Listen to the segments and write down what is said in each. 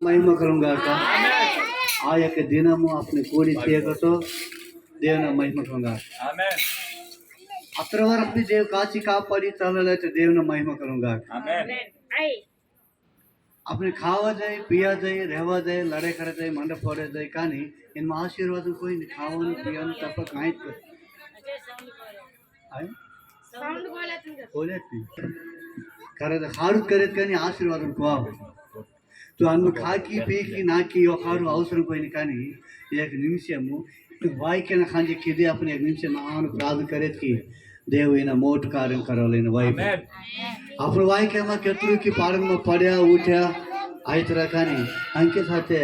మహిమ కలుగాక. ఆ యొక్క దినము అప్పుడు కూడి చేయకతో దేవుని మహిమ కలుగాక. అక్కడ వరకు దేవు కాచి కాపాడి చల్లలేతే దేవుని మహిమ కలుగాక. अपने खावा जाए, पिया जाए, रहवा जाए, लड़े खड़े जाए, मंडे फोड़े जाए, కానీ इनमें आशीर्वाद कोई नहीं, खावन पियान तब कांई कर आए बोले नहीं करे हारू करे కానీ ఆశీర్వాదం కోవాలి. तो అన్ను खाकी पीकी नाकी हारू అవసరం పోయింది కానీ एक నిమిషము వాయికన खांजे किदे अपने एक निमिष महान प्रार्थना करे कि देव इन मोट कार्य करवल वाई अपन वाइके में केतु की पालन में पड़ा उठा आई तरह కానీ अंके साथे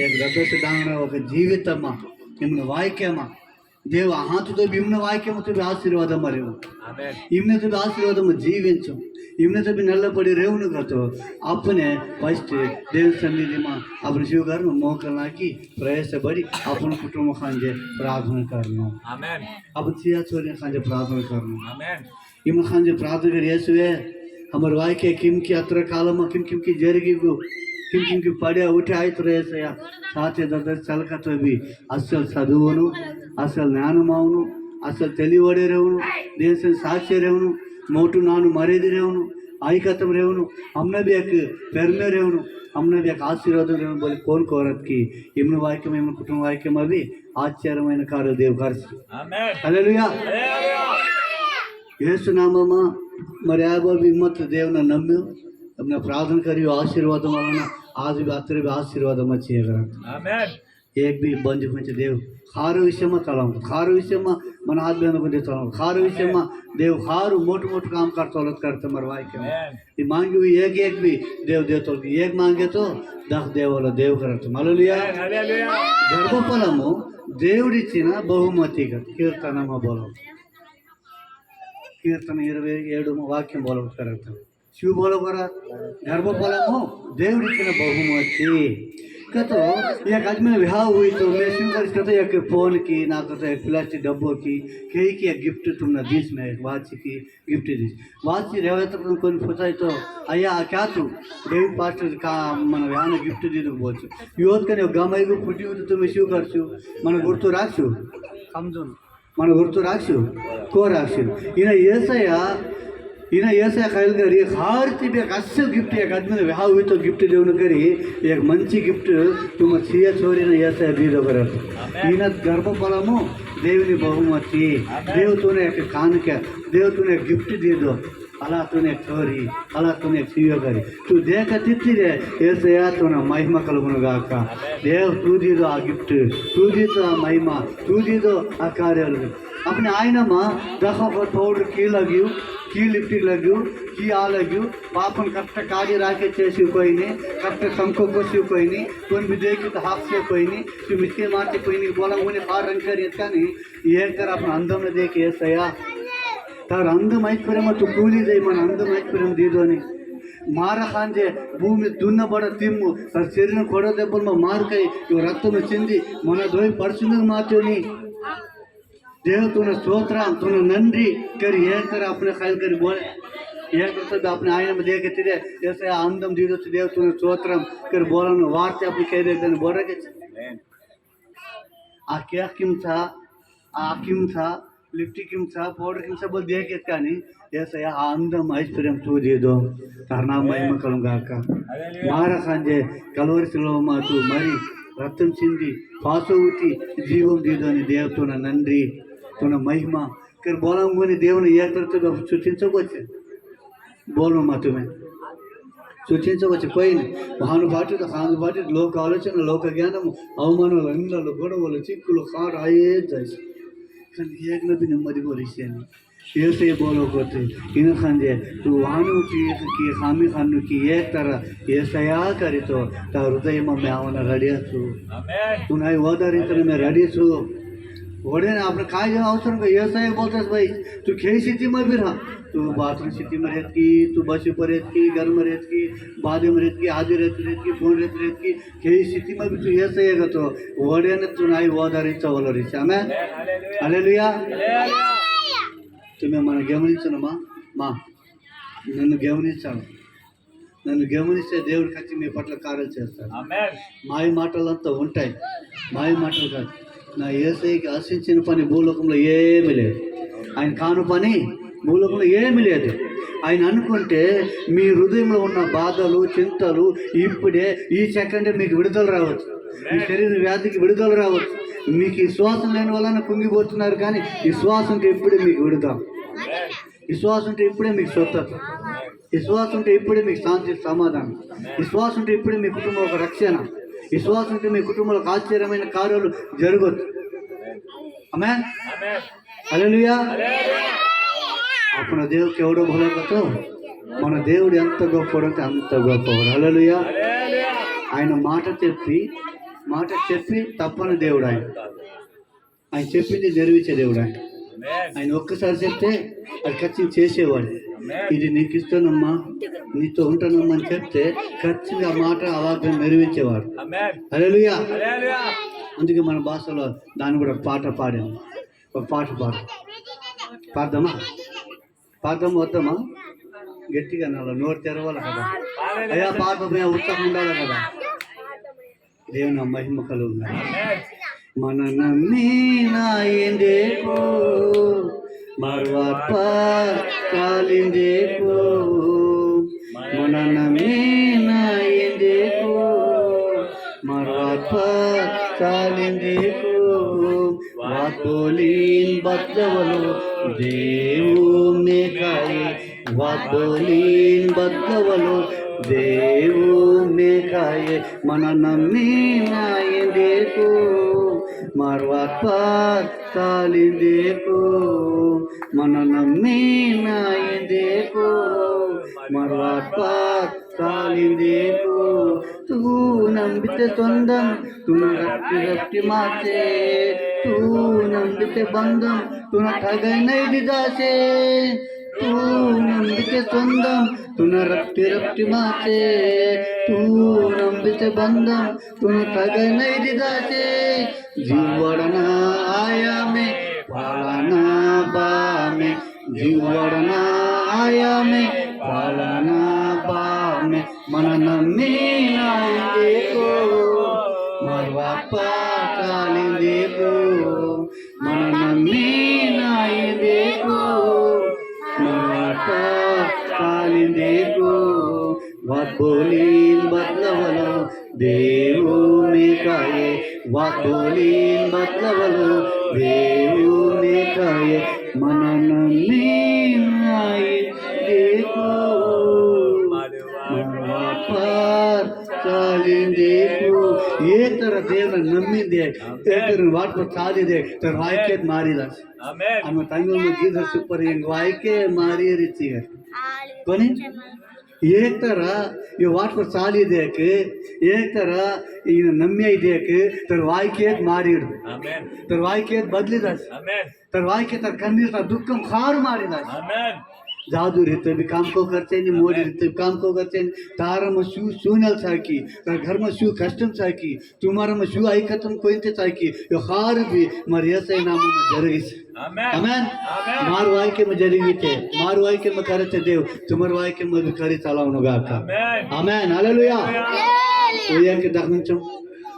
एक रद्द से डांगना ఒక జీవితమ్మ నిమ్న వాక్యమ్మ దేవ ఆహాతుతో నిమ్న వాక్యముతో ఆశీర్వాదం మరియు ఇమ్నతో ఆశీర్వాదం జీవించు इमने भी नल्ला पड़ी रेवनु तो अपने फस्ट देव सन्निधि में अपने शिव घर में मोकलना की प्रयास बड़ी अपन कुटुंब खांजे प्रार्थना करना अपन सिया छोरी खांजे प्रार्थना करना इम खांजे प्रार्थना कर येसुवे हमर वाई के किम की अत्र काल में किम की जरगी को किम की पड़े उठे आई तो रेस या साथे दर चलका तो भी असल चदुवनु असल ज्ञानमावनु असल తెలివడే రేవును దేశ సాక్షి రేవును मोटू नानु मर्याद रेवनु आईकतम रेवनु हमने भी एक पेरने रेवनु हमने भी एक आशीर्वाद रेवनु बोले कौन कोरत की इम्न वाक्यम इम्न कुटुंब वाक्यम अभी आश्चर्यమైన कार्य देव कर हालेलुया यीशु नाम में మరి యాభై విమత దేవుని నమ్మి अपना प्रार्थना करी आशीर्वाद वलना आज भी अत्र भी आशीर्वाद मचेगा आमेन एक भी बंज पंच देव खार विषय में चलाऊं खार विषय में मन हाथ बहन को देता हूँ खार विषय में देव खार मोट काम करते मरवाए क्यों ये मांगी हुई एक भी देव देता एक मांगे तो 10 देवाला देव करते हालेलुया गर्भफलमु దేవుడిచ్చిన బహుమతిగా కీర్తనమ బోలో కీర్తన 27 వాక్యం బోలో కరెక్ట్ शिव बोलो करा गर्भफलमु దేవుడిచ్చిన బహుమతి तो एक आज में विवाह हुई तो मैं स्वीकार करता एक फोन की ना करता एक प्लास्टिक डब्बों की कहीं की एक गिफ्ट तुमने दीस में एक वाच की गिफ्ट दीस वाच रेवे तो तुम कौन पूछा तो अय्या क्या तू डेविड पास्टर का मन यान गिफ्ट दी तो बोल योद कने गमाई को फुटी हुई तो तुम स्वीकार करছো मन गुर्तु राखছো समझो मन गुर्तु राखছো को राखছো इना येसया इन ऐसा खायल करी हर चीज एक असल गिफ्ट एक आदमी ने विवाह हुई तो गिफ्ट देवन करी एक मंची गिफ्ट तुम सिया छोरी ने ऐसा दी दो कर इन गर्भफलमु देवनी बहुमति देव तूने एक कान के देव तूने गिफ्ट दे दो अला तूने छोरी अला तूने सिया करी तू देख तिथि रे ऐसे या तूने महिमा कलगुनगा का देव तू दी दो आ गिफ्ट तू दी दो आ महिमा तू दी दो आ कार्य अपने आईना में दखा को पाउडर की लगी की लिपस्टिक लगी की आ लगी पापन कष्ट कार्य राके चेसी कोई नहीं कष्ट संको कोसी कोई नहीं कोई भी देखी तो हाथ से कोई नहीं तू मिट्टी मारते कोई नहीं बोला उन्हें बाहर रंग कर इसका नहीं ये कर अपना अंदर में देखे सया तार अंध मैत्प्रेम तू कूली दे मन अंध मैत्प्रेम दी दो नहीं मारा खांजे भूमि दुन्न बड़ा तिम्मु तर शरीर कोड़ो देबल में मार कई रक्त में चिंदी मन दोई परसुन मातो नहीं देव तूने स्तोत्र तूने नंदी कर ये कर अपने ख्याल कर बोले ये करते अपने आईने में देखे थे जैसे आंदम दीदो देव तूने स्तोत्र कर बोला वार्ते अपने कह देते बोल रहे आ क्या किम था लिपस्टिक किम था पाउडर किम था बोल देखे नहीं जैसे आंदम ऐश्वर्यम तू दे दो तार नाम महिमा करूंगा का मारा खांजे कलवरी सिलो मा तू मरी रत्न चिंदी पासो उठी जीवन दे दो देव तूने नंदी तूने महिमा कर बोला देवन ये करते सूचिंचकोचे बोलो मा तुम्हें सूचिंचकोचे कोई नहीं भानुभाटी तो खानुभाटी लोक आलोचन लोक ज्ञानम అవమానాలు అన్నిలలో గొడవలు చిక్కులు కారు అయ్యే जाए కానీ एक भी నెమ్మది बोलिसे नहीं ऐसे बोलो करते इन खांजे तू वानु की खामी खानु की एक तरह ऐसा या करे तो ता हृदय में मैं आवना रेडी छु तू नहीं वदारी तरह मैं रेडी छु वडे ना आपने काय जन अवसर का ऐसा ही बोलते भाई तू खेल स्थिति में भी रहा तू बाथरूम स्थिति में रहती तू बस ऊपर रहती घर में रहती बादे में रहती आधी रहती फोन रहती खेल स्थिति में भी तू ऐसा है तो वडे ने तू नहीं वदारी चवल रही आमेन हालेलुया तुम्हें मन गमनिंचनమ్మా మా నన్ను గమనించాలి నన్ను గమనిస్తే దేవుడు ఖచ్చి మీ పట్ల కార్యాలు చేస్తాడు. మాయ మాటలంతా ఉంటాయి, మాయ మాటలు కాదు. నా యేసయ్యకి ఆశించిన పని భూలోకంలో ఏమీ లేదు. ఆయన కాను పని భూలోకంలో ఏమీ లేదు. ఆయన అనుకుంటే మీ హృదయంలో ఉన్న బాధలు, చింతలు ఇప్పుడే ఈ సెకండే మీకు విడుదల రావచ్చు. మీ శరీర వ్యాధికి విడుదల రావచ్చు. మీకు ఈ శ్వాసం లేని వలన కుంగిపోతున్నారు, కానీ ఈ శ్వాస ఉంటే ఇప్పుడే మీకు విడుదల. ఈ శ్వాస ఉంటే ఇప్పుడే మీకు స్వస్థత. ఈ శ్వాస ఉంటే ఇప్పుడే మీకు శాంతి, సమాధానం. ఈ శ్వాస ఉంటే ఇప్పుడే మీ కుటుంబం ఒక రక్షణ. ఈ శ్వాస ఉంటే మీ కుటుంబంలో ఆశ్చర్యమైన కార్యాలు జరగవచ్చు. ఆమేన్, హల్లెలూయా. అప్పుడు దేవుడికి ఎవడో భలకతో మన దేవుడు ఎంత గొప్పవాడు అంటే అంత గొప్పవాడు. హల్లెలూయా. ఆయన మాట చెప్పి తప్పని దేవుడు. ఆయన చెప్పింది నెరవేర్చే దేవుడు. ఆయన ఒక్కసారి చెప్తే అది ఖచ్చితంగా చేసేవాడు. ఇది నీకు ఇస్తానమ్మా, నీతో ఉంటానమ్మా అని చెప్తే ఖచ్చితంగా ఆ మాట వాగ్దానం నెరవేర్చేవాడు. హల్లెలూయా. అందుకే మన భాషలో దాన్ని కూడా పాట పాడాము. ఒక పాట పాడదామా వద్దామా? గట్టిగా నాలో నోరు తెరవాలి కదా. అయ్యా పాట ఉత్సాహం ఉండాలి కదా. దేవుని మహిమ కలుగుతుంది. మన నమ్మినాయిందేకో మరువార్ప కాలిందేకో, మన నమ్మినాయిందేకో మరువార్ప కాలిందేకో, వాతోలీన్ బద్దవలు దేవుని కాయి, వాతోలీన్ బద్దవలు దేవుని కాయే, మన నమ్మినాయిందేకో మరువార్ప కాలిందేకో, మన నమ్మినాయిందేకో మరువార్ప కాలిందేకో, తూ ನಂಬಿತೆ ಸೊಂದಂ ತುನ ರಟ್ಟಿ ಮಾತೆ, ತೂ ನಂಬಿತೆ ಬಂದಂ ತುನ ठगै नहीं दिदासे, तू ನಂಬಿತೆ ಸೊಂದಂ ತುನ ರಟ್ಟಿ ಮಾತೆ, तू ನಂಬಿತೆ ಬಂದಂ ತುನ ठगै नहीं दिदासे, जीवड़ना आया में पालना बामे, जीवड़ना आया में पालना बामे, మన నమ్మినాయిందేకో మరువార్ప కాలిందేకో, మన నమ్మినాయిందేకో మరువార్ప కాలిందేకో, వాక్బోలీన్ బద్లవలో దేవుని కాయే, వాక్బోలీన్ బద్లవలో దేవుని కాయే, మన నమ్మినాయిందేకో देखो। ये तरह देव नम्मी दे तेरे वाट पर चाली दे तर वाइके मारी लास हम तंगल में जीसस सुपर यंग वाइके मारी रिची है कोनी एक तरह ये वाट पर चाली देख एक तरह इन नम्मी देख तर वाइके मारी आमेन तर वाइके बदली दास आमेन तर वाइके तर कन्नी तर दुखम खार मारी दास आमेन जादू रहते भी काम को करते नहीं, मोड़ी रहते भी काम को करते नहीं, तारा में शू सुनल साकी तर घर में शू कष्टम साकी तुम्हारा में शू आई खत्म कोई ते साकी यो खार भी मरिया से नाम में जरगी आमेन मार वाई के में जरगी थे मार वाई के में करते देव तुम्हार वाई के में करी चलाऊं गाका आमेन हालेलुया ओया के दखनचम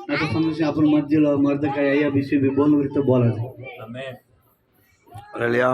ना तो समझे अपन मध्य लो मर्द का या विषय भी बोल तो बोला आमेन हालेलुया।